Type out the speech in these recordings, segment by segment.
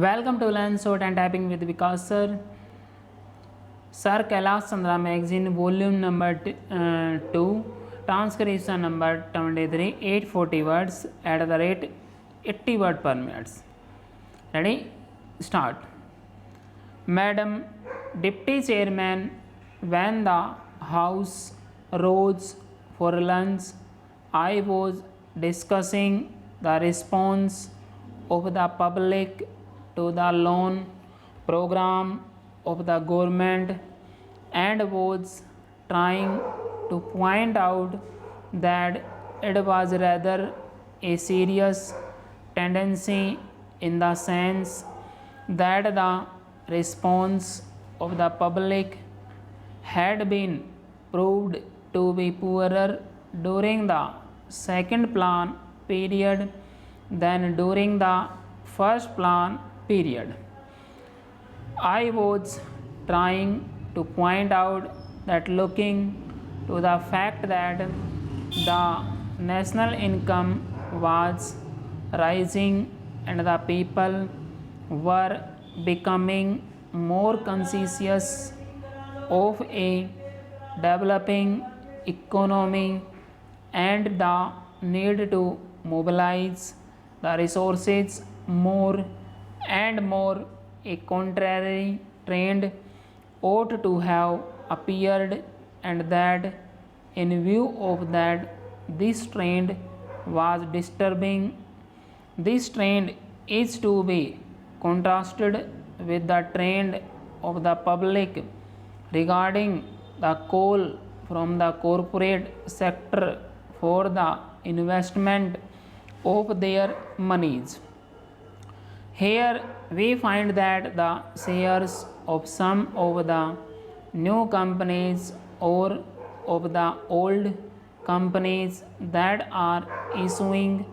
Welcome to Learn Short and Typing with Vikas sir. Sir Kailash Chandra Magazine Volume number 2, transcription number 23, 840 words at the rate 80 word per minute. Ready? Start. Madam Deputy Chairman, when the House rose for lunch, I was discussing the response of the public to the loan program of the government and was trying to point out that it was rather a serious tendency in the sense that the response of the public had been proved to be poorer during the second plan period than during the first plan period. I was trying to point out that looking to the fact that the national income was rising and the people were becoming more conscious of a developing economy and the need to mobilize the resources more and more, a contrary trend ought to have appeared, and that in view of that this trend was disturbing. This trend is to be contrasted with the trend of the public regarding the call from the corporate sector for the investment of their monies. Here we find that the shares of some of the new companies or of the old companies that are issuing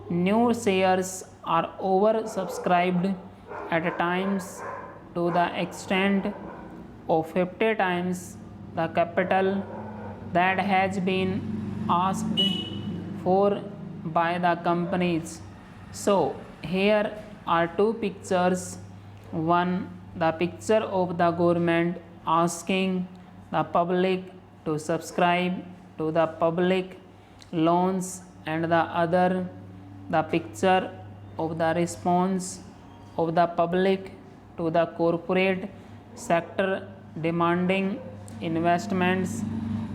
new shares are oversubscribed at times to the extent of 50 times the capital that has been asked for by the companies. So here are two pictures. One, the picture of the government asking the public to subscribe to the public loans, and the other, the picture of the response of the public to the corporate sector demanding investments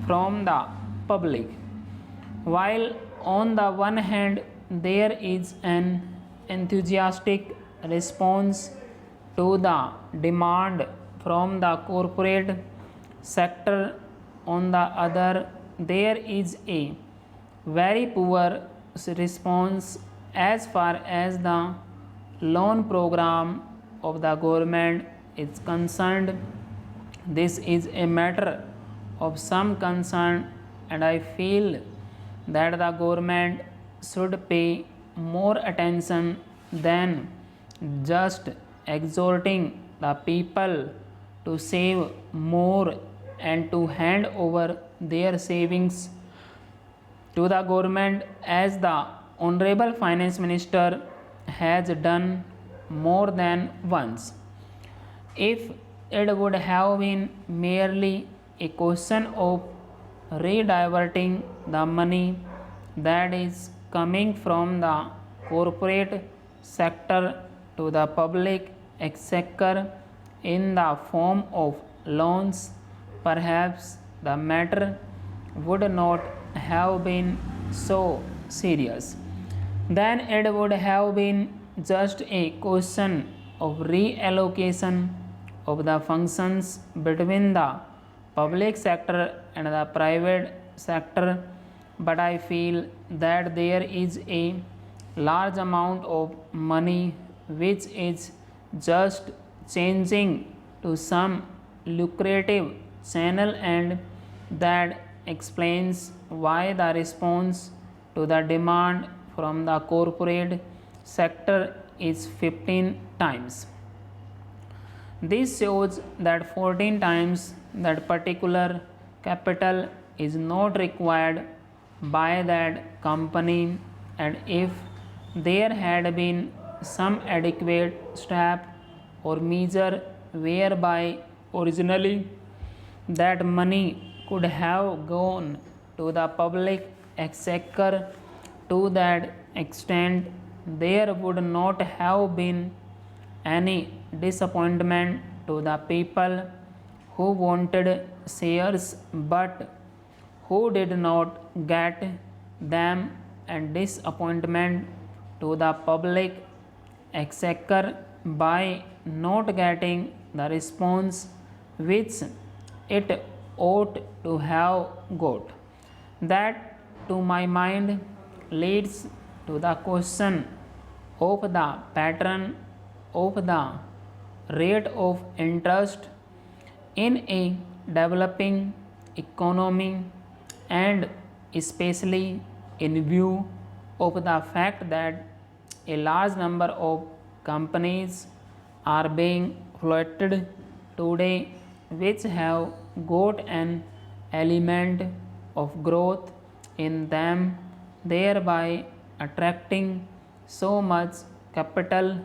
from the public. While on the one hand there is an enthusiastic response to the demand from the corporate sector, on the other there is a very poor response as far as the loan program of the government is concerned. This is a matter of some concern, and I feel that the government should pay more attention than just exhorting the people to save more and to hand over their savings to the government, as the Honorable Finance Minister has done more than once. If it would have been merely a question of rediverting the money that is coming from the corporate sector to the public exchequer in the form of loans, perhaps the matter would not have been so serious. Then it would have been just a question of reallocation of the functions between the public sector and the private sector. But I feel that there is a large amount of money which is just changing to some lucrative channel, and that explains why the response to the demand from the corporate sector is 15 times. This shows that 14 times that particular capital is not required by that company, and if there had been some adequate step or measure whereby originally that money could have gone to the public exchequer. To that extent, there would not have been any disappointment to the people who wanted shares but who did not get them, and disappointment to the public exchequer by not getting the response which it ought to have got. That, to my mind, leads to the question of the pattern of the rate of interest in a developing economy, and especially in view of the fact that a large number of companies are being floated today which have got an element of growth in them, thereby attracting so much capital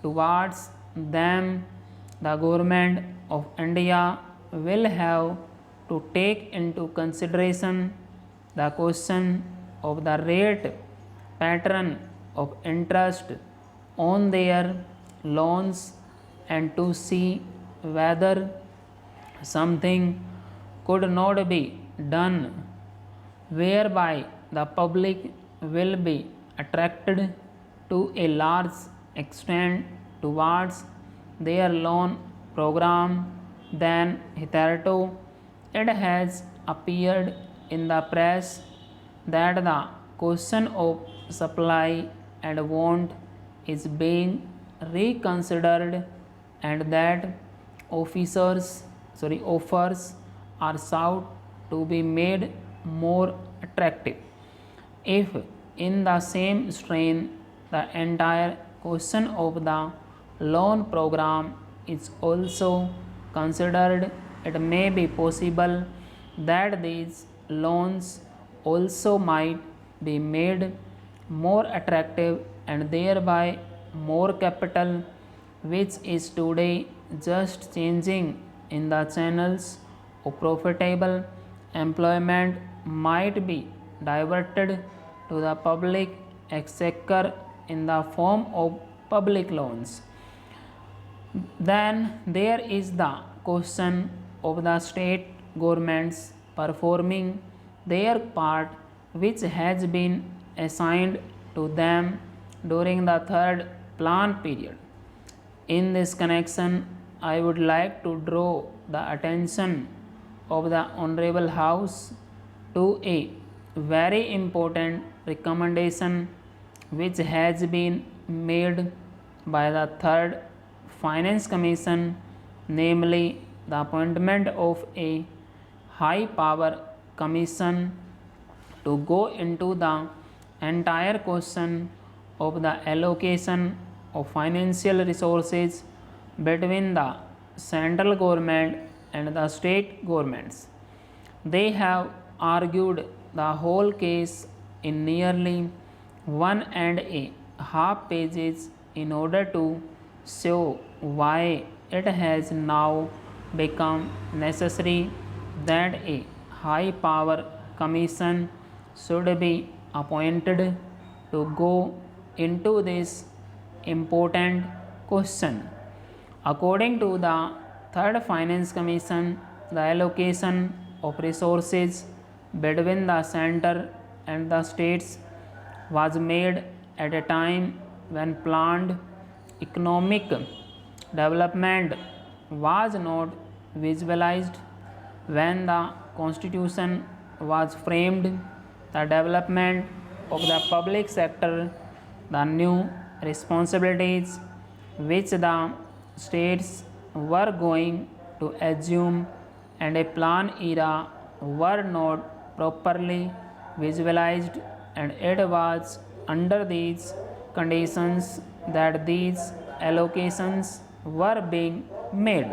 towards them. The government of India will have to take into consideration the question of the rate pattern of interest on their loans and to see whether something could not be done whereby the public will be attracted to a large extent towards their loan program than hitherto. It has appeared in the press that the question of supply and want is being reconsidered and that offers are sought to be made more attractive. If in the same strain the entire question of the loan program is also considered, it may be possible that these loans also might be made more attractive and thereby more capital which is today just changing in the channels of profitable employment might be diverted to the public exchequer in the form of public loans. Then there is the question of the state governments performing their part which has been assigned to them during the third plan period. In this connection, I would like to draw the attention of the Honorable House to a very important recommendation which has been made by the third Finance Commission, namely the appointment of a high power commission to go into the entire question of the allocation of financial resources between the central government and the state governments. They have argued the whole case in nearly 1.5 pages in order to show why it has now become necessary that a high power commission should be appointed to go into this important question. According to the third Finance Commission, the allocation of resources between the center and the states was made at a time when planned economic development was not visualized. When the constitution was framed, the development of the public sector, the new responsibilities which the states were going to assume, and a plan era were not properly visualized, and it was under these conditions that these allocations were being made.